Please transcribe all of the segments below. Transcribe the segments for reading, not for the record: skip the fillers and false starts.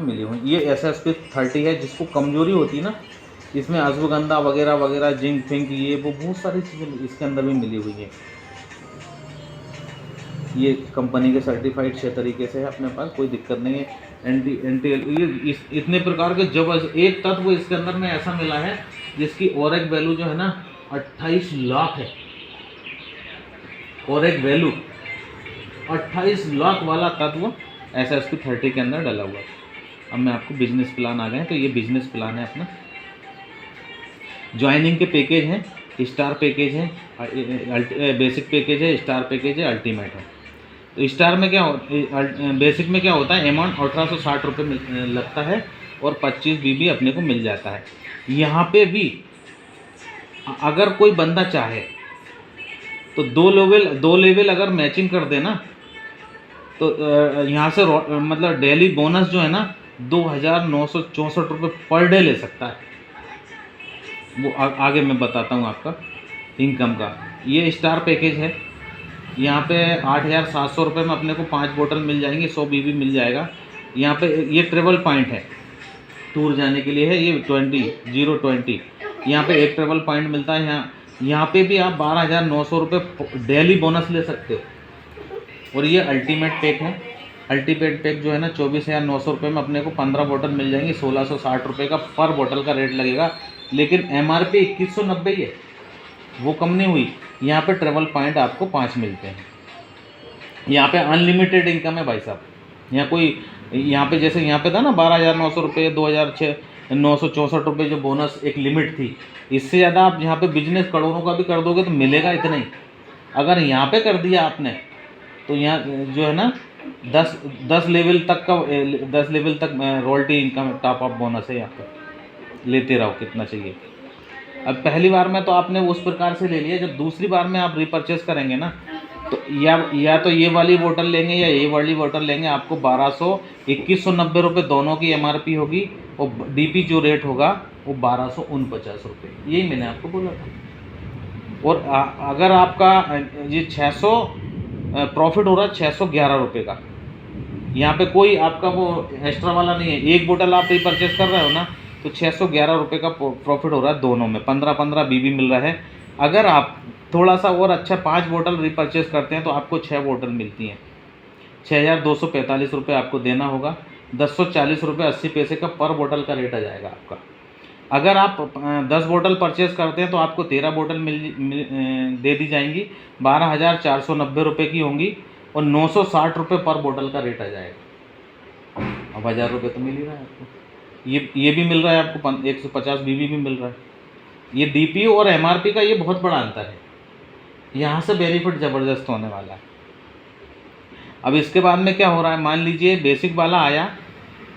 में मिली हुई। ये SSP-30 है, जिसको कमजोरी होती है ना, इसमें अश्वगंधा वगैरह वगैरह, जिंक फिंक, ये वो बहुत सारी चीज़ें इसके अंदर भी मिली हुई है। ये कंपनी के सर्टिफाइड अच्छे तरीके से है अपने पास, कोई दिक्कत नहीं है। एंटी एंटी ये इतने प्रकार के जब एक तत्व इसके अंदर में ऐसा मिला है जिसकी ओरेक वैल्यू जो है ना 28 लाख है। ओरेक वैल्यू 28 लाख वाला तत्व SSP-30 के अंदर डला हुआ है। अब मैं आपको बिजनेस प्लान आ गए हैं, तो ये बिजनेस प्लान है अपना। ज्वाइनिंग के पैकेज हैं, स्टार पैकेज है, बेसिक पैकेज है, स्टार पैकेज है, अल्टीमेट है। तो स्टार में क्या बेसिक में क्या होता है, अमाउंट 1860 रुपये लगता है और 25 BB अपने को मिल जाता है। यहाँ पे भी अगर कोई बंदा चाहे तो दो लेवल अगर मैचिंग कर देना तो यहाँ से मतलब डेली बोनस जो है ना 2964 रुपये पर डे ले सकता है। वो आगे मैं बताता हूँ आपका इनकम का। ये स्टार पैकेज है, यहाँ पे 8700 रुपये में अपने को 5 बोतल मिल जाएंगी, 100 BB मिल जाएगा। यहाँ पे ये ट्रेवल पॉइंट है, टूर जाने के लिए है, ये 20 यहाँ पे एक ट्रेवल पॉइंट मिलता है। यहाँ पे भी आप 12,900 रुपये डेली बोनस ले सकते हो। और ये अल्टीमेट पैक है। अल्टीमेट पैक जो है ना 24,900 रुपये में अपने को 15 बोतल मिल जाएंगी। 1660 रुपये का पर बोतल का रेट लगेगा, लेकिन MRP 2190 ही है, वो कम नहीं हुई। यहाँ पे ट्रेवल पॉइंट आपको 5 मिलते हैं। यहाँ पे अनलिमिटेड इनकम है भाई साहब। यहाँ पे जैसे यहाँ पे था ना 12,900 रुपये, 2,964 रुपये जो बोनस एक लिमिट थी, इससे ज़्यादा आप यहाँ पे बिजनेस करोड़ों का भी कर दोगे तो मिलेगा इतना ही। अगर यहाँ पे कर दिया आपने तो यहाँ जो है ना 10 लेवल तक royalty income top up bonus है। यहाँ पे लेते रहो कितना चाहिए। अब पहली बार में तो आपने उस प्रकार से ले लिया, जब दूसरी बार में आप रिपर्चेस करेंगे ना तो या तो ये वाली बोतल लेंगे या ये वाली बोतल लेंगे, आपको 2190 रुपये दोनों की MRP होगी और DP जो रेट होगा वो 1249 रुपये। यही मैंने आपको बोला था। और अगर आपका ये 600 प्रॉफिट हो रहा है 611 रुपये का, यहाँ पे कोई आपका वो एक्स्ट्रा वाला नहीं है। एक बोतल आप रिपर्चेस कर रहे हो ना तो 611 रुपये का प्रॉफिट हो रहा है दोनों में, 15-15 BB मिल रहा है। अगर आप थोड़ा सा और अच्छा 5 बोतल रिपर्चेस करते हैं तो आपको 6 बोतल मिलती हैं। 6,245 रुपये आपको देना होगा। 1040 रुपये 80 पैसे का पर बोतल का रेट आ जाएगा आपका। अगर आप 10 बोतल परचेस करते हैं तो आपको 13 बोतल दे दी जाएंगी, 12,490 रुपये की होंगी और 960 रुपये पर बोतल का रेट आ जाएगा। अब 1000 रुपये तो मिल ही रहा है आपको। ये भी मिल रहा है आपको, 150 BB भी मिल रहा है। ये DP और MRP का ये बहुत बड़ा अंतर है, यहाँ से बेनिफिट ज़बरदस्त होने वाला है। अब इसके बाद में क्या हो रहा है, मान लीजिए बेसिक वाला आया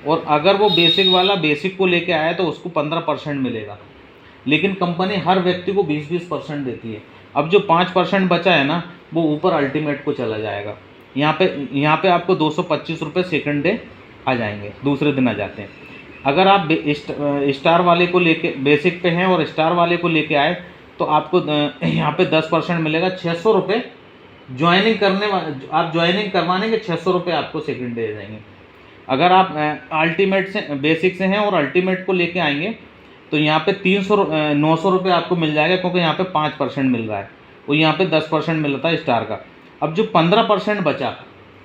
और अगर वो बेसिक वाला बेसिक को लेके आया तो उसको 15% मिलेगा, लेकिन कंपनी हर व्यक्ति को 20% देती है। अब जो 5% बचा है ना वो ऊपर अल्टीमेट को चला जाएगा। यहाँ पे आपको 225 रुपये सेकेंड डे आ जाएंगे, दूसरे दिन आ जाते हैं। अगर आप स्टार वाले को लेके बेसिक पे हैं और स्टार वाले को लेके आए तो आपको यहाँ पे 10% मिलेगा, 600 रुपये आप ज्वाइनिंग करवाने के 600 रुपये आपको सेकंड डे जाएंगे। अगर आप अल्टीमेट से बेसिक से हैं और अल्टीमेट को लेके आएंगे तो यहाँ पे 900 रुपये आपको मिल जाएगा, क्योंकि यहाँ पे 5% मिल रहा है और यहाँ पे 10% मिल रहा था स्टार का। अब जो 15% बचा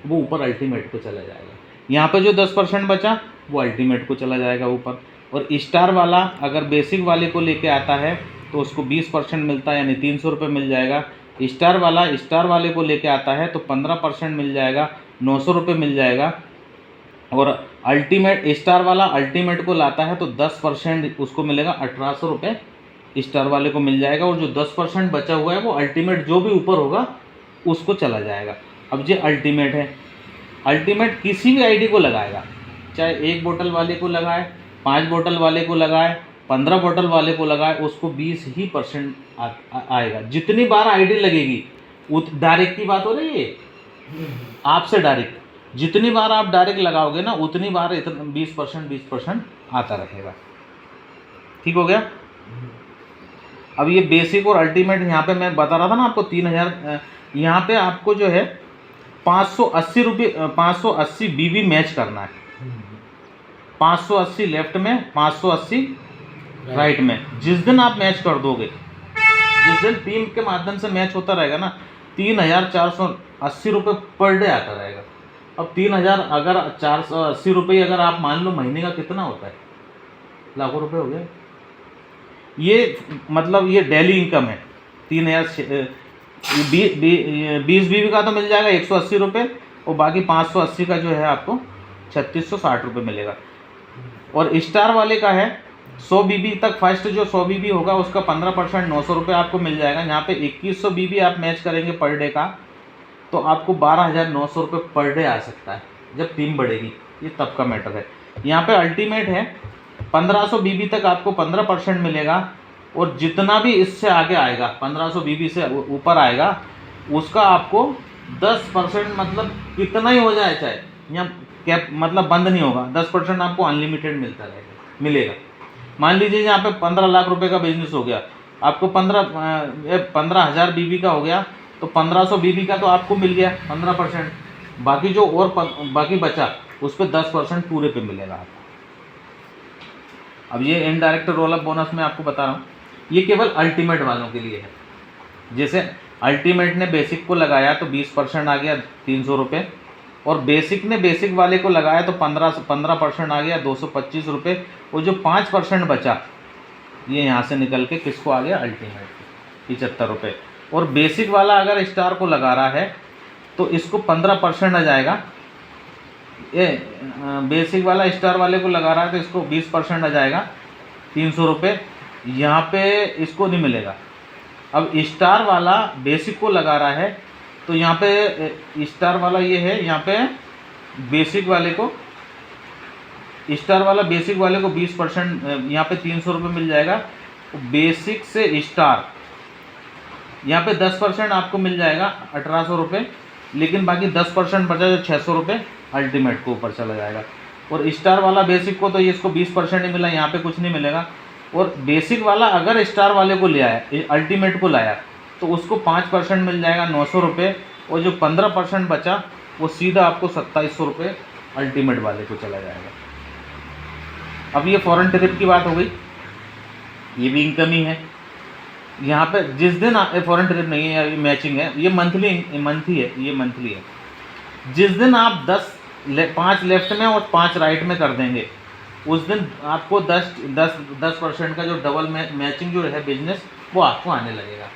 वो ऊपर अल्टीमेट को चला जाएगा। यहाँ पे जो 10% बचा वो अल्टीमेट को चला जाएगा ऊपर। और स्टार वाला अगर बेसिक वाले को लेके आता है तो उसको 20% मिलता है, यानी 300 रुपये मिल जाएगा। स्टार वाले को लेके आता है तो 15% मिल जाएगा, 900 रुपये मिल जाएगा। और स्टार वाला अल्टीमेट को लाता है तो 10% उसको मिलेगा, 1800 रुपये स्टार वाले को मिल जाएगा। और जो 10% बचा हुआ है वो अल्टीमेट जो भी ऊपर होगा उसको चला जाएगा। अब ये अल्टीमेट है, अल्टीमेट किसी भी आईडी को लगाएगा, चाहे 1 बोतल वाले को लगाए, 5 बोतल वाले को लगाए, 15 बोतल वाले को लगाए, उसको 20% आएगा। जितनी बार आईडी लगेगी, डायरेक्ट की बात हो रही है आपसे, डायरेक्ट जितनी बार आप डायरेक्ट लगाओगे ना उतनी बार 20% आता रहेगा। ठीक हो गया। अब ये बेसिक और अल्टीमेट यहाँ पे मैं बता रहा था ना आपको 3000, यहाँ पे आपको जो है 580 BB मैच करना है। 580 लेफ्ट में, 580 राइट में। जिस दिन आप मैच कर दोगे, जिस दिन टीम के माध्यम से मैच होता रहेगा ना, 3,480 रुपये पर डे आता रहेगा। अब 3,000 अगर 480 रुपये अगर आप मान लो महीने का, कितना होता है? लाखों रुपए हो गए। ये मतलब ये डेली इनकम है। 3,000 20 बीबी का तो मिल जाएगा 180 रुपये, और बाकी 580 का जो है आपको 3,660 रुपये मिलेगा। और स्टार वाले का है 100 बीबी तक, फर्स्ट जो 100 बीबी होगा उसका 15% 900 रुपये आपको मिल जाएगा। यहाँ पे 2100 बीबी आप मैच करेंगे पर डे का, तो आपको 12,900 रुपये पर डे आ सकता है जब टीम बढ़ेगी। ये तब का मैटर है। यहाँ पे अल्टीमेट है 1500 बीबी तक आपको 15% मिलेगा, और जितना भी इससे आगे आएगा 1500 बीबी से ऊपर आएगा उसका आपको 10%, मतलब कितना ही हो जाए चाहे, यहाँ कैप मतलब बंद नहीं होगा, 10% आपको अनलिमिटेड मिलता रहेगा, मिलेगा। मान लीजिए यहाँ पे 15 लाख रुपए का बिजनेस हो गया, आपको 15,000 बीबी का हो गया, तो 1500 बीबी का तो आपको मिल गया 15%, बाकी जो और बाकी बचा उस पर 10% पूरे पे मिलेगा आपको। अब ये इनडायरेक्ट रोल अप बोनस में आपको बता रहा हूँ, ये केवल अल्टीमेट वालों के लिए है। जैसे अल्टीमेट ने बेसिक को लगाया तो 20% आ गया 300 रुपये, और बेसिक ने बेसिक वाले को लगाया तो 15% आ गया 225 रुपये, और जो 5% बचा ये यहाँ से निकल के किसको आ गया? अल्टीमेट 75 रुपये। और बेसिक वाला अगर स्टार को लगा रहा है तो इसको 15% आ जाएगा। ये बेसिक वाला स्टार वाले को लगा रहा है तो इसको 20% आ जाएगा 300 रुपये, यहाँ पे इसको नहीं मिलेगा। अब स्टार वाला बेसिक को लगा रहा है तो यहाँ पे स्टार वाला ये है, यहाँ पे बेसिक वाले को, स्टार वाला बेसिक वाले को 20%, यहाँ पे 300 रुपये मिल जाएगा। बेसिक से स्टार यहाँ पे 10% आपको मिल जाएगा 1800 रुपये, लेकिन बाकी 10% बचा जो 600 रुपये अल्टीमेट को ऊपर चला जाएगा। और स्टार वाला बेसिक को तो ये इसको 20% ही मिला, यहाँ पे कुछ नहीं मिलेगा। और बेसिक वाला अगर स्टार वाले को ले आया, अल्टीमेट को लाया, तो उसको 5% मिल जाएगा 900 रुपये, और जो 15% बचा वो सीधा आपको 2700 रुपये अल्टीमेट वाले को चला जाएगा। अब ये फॉरेन ट्रिप की बात हो गई, ये भी इनकम ही है। यहाँ पे जिस दिन फॉरेन ट्रिप नहीं है, ये मैचिंग है, ये मंथली है, ये मंथली है। जिस दिन आप 5 लेफ्ट में और 5 राइट में कर देंगे, उस दिन आपको 10% का जो डबल मैचिंग जो है बिजनेस, वो आपको आने लगेगा।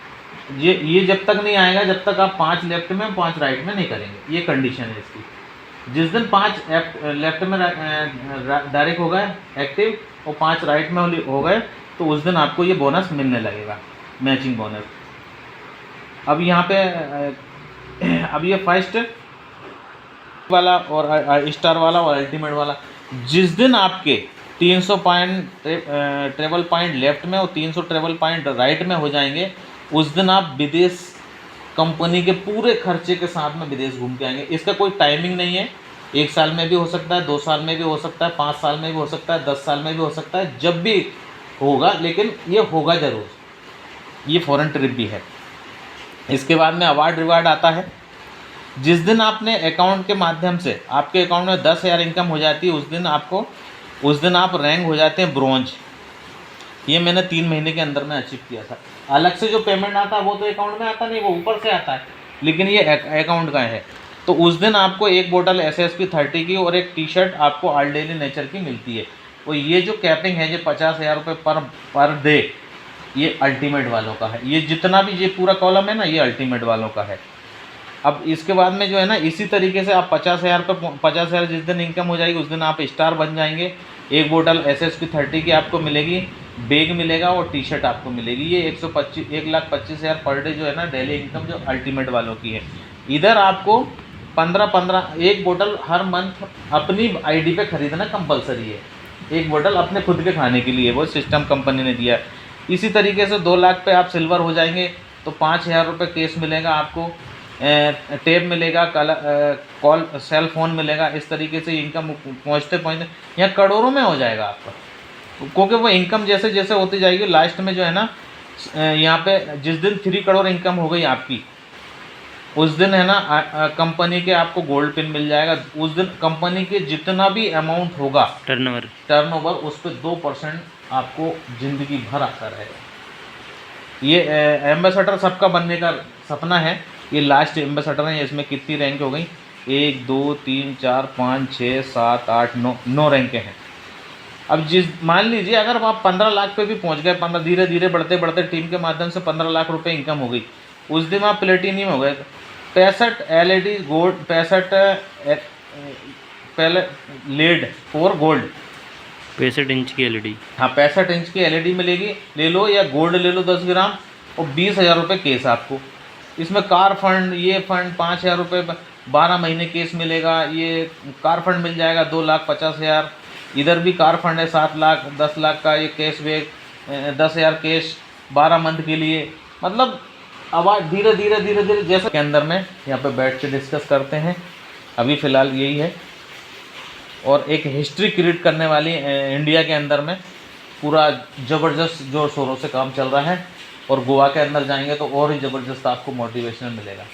ये जब तक नहीं आएगा जब तक आप 5 लेफ्ट में 5 राइट में नहीं करेंगे, ये कंडीशन है इसकी। जिस दिन 5 लेफ्ट में डायरेक्ट हो गए एक्टिव और 5 राइट में हो गए, तो उस दिन आपको ये बोनस मिलने लगेगा, मैचिंग बोनस। अब यहाँ पे अब ये फर्स्ट वाला और स्टार वाला और अल्टीमेट वाला, जिस दिन आपके 300 पॉइंट ट्रेवल पॉइंट लेफ्ट में और 300 ट्रेवल पॉइंट राइट में हो जाएंगे, उस दिन आप विदेश कंपनी के पूरे खर्चे के साथ में विदेश घूम के आएंगे। इसका कोई टाइमिंग नहीं है, 1 साल में भी हो सकता है, 2 साल में भी हो सकता है, 5 साल में भी हो सकता है, 10 साल में भी हो सकता है, जब भी होगा, लेकिन ये होगा ज़रूर। ये फॉरेन ट्रिप भी है। इसके बाद में अवार्ड रिवार्ड आता है। जिस दिन आपने अकाउंट के माध्यम से आपके अकाउंट में 10,000 इनकम हो जाती है, उस दिन आप रैंक हो जाते हैं ब्रॉन्ज। ये मैंने 3 महीने के अंदर में अचीव किया था। अलग से जो पेमेंट आता है वो तो अकाउंट में आता नहीं, वो ऊपर से आता है, लेकिन ये अकाउंट का है। तो उस दिन आपको 1 बोतल SSP 30 की और एक टी-शर्ट आपको ऑल डेली नेचर की मिलती है। और ये जो कैपिंग है, ये 50,000 रुपये पर डे, ये अल्टीमेट वालों का है। ये जितना भी ये पूरा कॉलम है ना, ये अल्टीमेट वालों का है। अब इसके बाद में जो है ना, इसी तरीके से आप 50,000 जिस दिन इनकम हो जाएगी उस दिन आप स्टार बन जाएंगे। 1 बोतल SSP 30 की आपको मिलेगी, बैग मिलेगा और टी-शर्ट आपको मिलेगी। ये 1,25,000 पर डे जो है ना डेली इनकम जो अल्टीमेट वालों की है। इधर आपको 15 1 बोतल हर मंथ अपनी ID पे खरीदना कंपलसरी है। 1 बोतल अपने खुद के खाने के लिए, वो सिस्टम कंपनी ने दिया है। इसी तरीके से 2 लाख पे आप सिल्वर हो जाएंगे तो 5,000 रुपये कैश मिलेगा आपको, टैब मिलेगा, कॉल सेल फोन मिलेगा। इस तरीके से इनकम पहुँचते यहाँ करोड़ों में हो जाएगा आपका, क्योंकि वो इनकम जैसे जैसे होती जाएगी लास्ट में जो है ना, यहाँ पे जिस दिन 3 करोड़ इनकम हो गई आपकी, उस दिन है ना कंपनी के आपको गोल्ड पिन मिल जाएगा। उस दिन कंपनी के जितना भी अमाउंट होगा टर्नओवर उस पर 2% आपको ज़िंदगी भर आता रहेगा। ये एम्बेसडर सबका बनने का सपना है। ये लास्ट एम्बेसडर है। इसमें कितनी रैंक हो गई? 1 2 3 4 5 6 7 8 9 रैंकें हैं। अब मान लीजिए अगर आप 15 लाख पे भी पहुंच गए, 15 धीरे धीरे बढ़ते बढ़ते टीम के माध्यम से 15 लाख रुपए इनकम हो गई, उस दिन आप प्लेटिनियम हो गए। 65 LED गोल्ड, 65 पहले लेड और गोल्ड, 65 इंच की LED। हाँ 65 इंच की LED मिलेगी, ले लो, या गोल्ड ले लो 10 ग्राम, और 20,000 रुपये केस आपको। इसमें कार फंड, ये फंड 5,000 रुपये 12 महीने केस मिलेगा। ये कार फंड मिल जाएगा 2,50,000। इधर भी कार फंड है 7 लाख 10 लाख का। ये कैश बैक 10,000 कैश 12 मंथ के लिए। मतलब अब आज धीरे धीरे धीरे धीरे जैसे के अंदर में यहाँ पे बैठ के डिस्कस करते हैं। अभी फ़िलहाल यही है, और एक हिस्ट्री क्रिएट करने वाली इंडिया के अंदर में पूरा ज़बरदस्त जोर शोरों से काम चल रहा है। और गोवा के अंदर जाएंगे तो और ही ज़बरदस्त आपको मोटिवेशन मिलेगा।